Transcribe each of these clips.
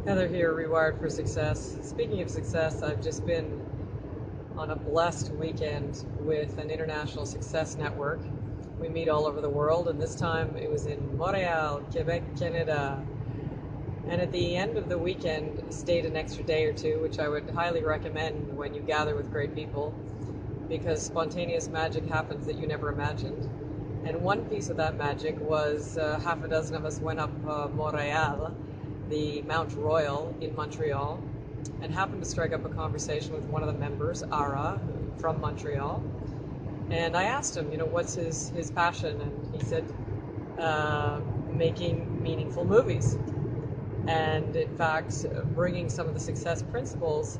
Heather here, Rewired for Success. Speaking of success, I've just been on a blessed weekend with an international success network. We meet all over the world, and this time it was in Montreal, Quebec, Canada. And at the end of the weekend, stayed an extra day or two, which I would highly recommend when you gather with great people, because spontaneous magic happens that you never imagined. And one piece of that magic was half a dozen of us went up Montreal, the Mount Royal in Montreal, and happened to strike up a conversation with one of the members, Ara, from Montreal. And I asked him, what's his passion? And he said, making meaningful movies. And in fact, bringing some of the success principles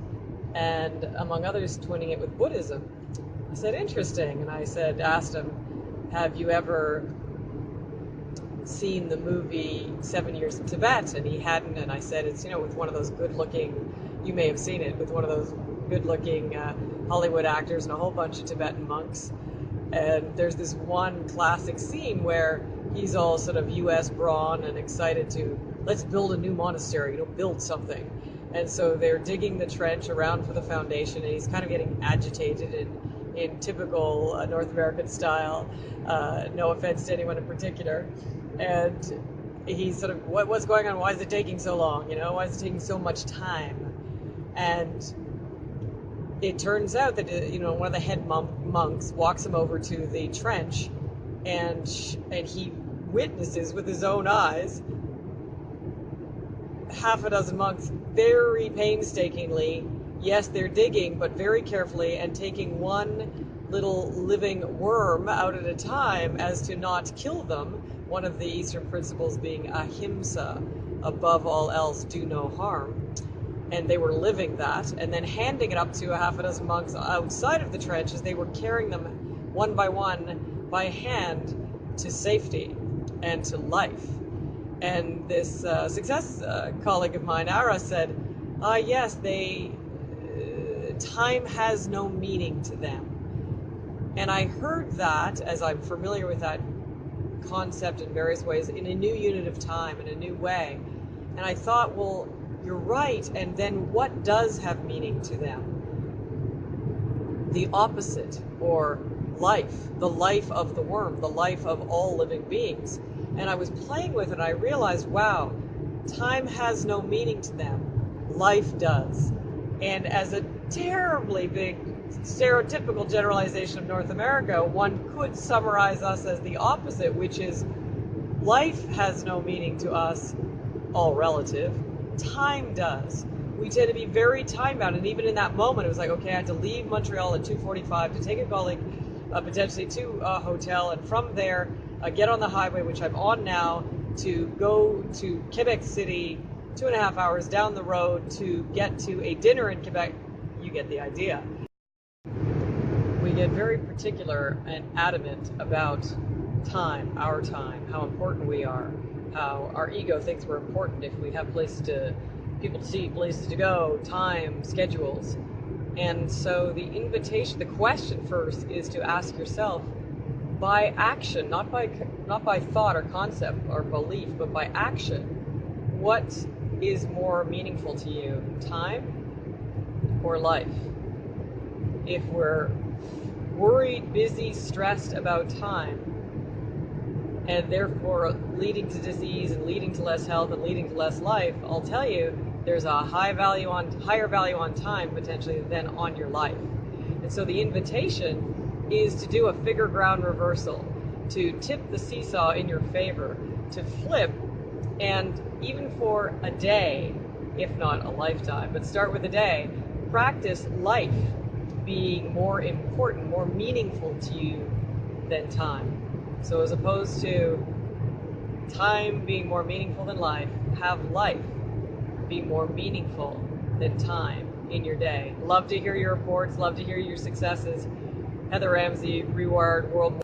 and, among others, twinning it with Buddhism. I said, interesting. And asked him, have you ever seen the movie 7 Years in Tibet? And he hadn't. And I said, it's, with one of those good-looking, you may have seen it, with one of those good-looking Hollywood actors and a whole bunch of Tibetan monks. And there's this one classic scene where he's all sort of U.S. brawn and excited to, let's build a new monastery, build something. And so they're digging the trench around for the foundation, and he's kind of getting agitated in typical North American style. No offense to anyone in particular. And he's sort of, what's going on? Why is it taking so long? Why is it taking so much time? And it turns out that, one of the head monks walks him over to the trench, and he witnesses with his own eyes half a dozen monks very painstakingly, yes, they're digging, but very carefully, and taking one little living worm out at a time as to not kill them. One of the Eastern principles being ahimsa, above all else, do no harm. And they were living that, and then handing it up to a half a dozen monks outside of the trench as they were carrying them one by hand to safety and to life. And this success colleague of mine, Ara, said, yes, time has no meaning to them. And I heard that, as I'm familiar with that concept in various ways, in a new unit of time, in a new way. And I thought, well, you're right, and then what does have meaning to them? The opposite, or life, the life of the worm, the life of all living beings. And I was playing with it, and I realized, wow, time has no meaning to them. Life does. And as a terribly big stereotypical generalization of North America, one could summarize us as the opposite, which is life has no meaning to us, all relative. Time does. We tend to be very time-bound, and even in that moment, it was like, okay, I had to leave Montreal at 2:45 to take a colleague potentially to a hotel, and from there, get on the highway, which I'm on now, to go to Quebec City, 2.5 hours down the road to get to a dinner in Quebec. You get the idea. We get very particular and adamant about time, our time, how important we are, how our ego thinks we're important if we have people to see, places to go, time, schedules. And so the question first is to ask yourself, by action, not by thought or concept or belief, but by action, what is more meaningful to you, time or life? If we're worried, busy, stressed about time, and therefore leading to disease and leading to less health and leading to less life, I'll tell you, there's a higher value on time potentially than on your life. And so the invitation is to do a figure ground reversal, to tip the seesaw in your favor, to flip, and even for a day, if not a lifetime, but start with a day, practice life being more important, more meaningful to you than time. So as opposed to time being more meaningful than life, have life be more meaningful than time in your day. Love to hear your reports, love to hear your successes. Heather Ramsey, ReWired, WorldWide.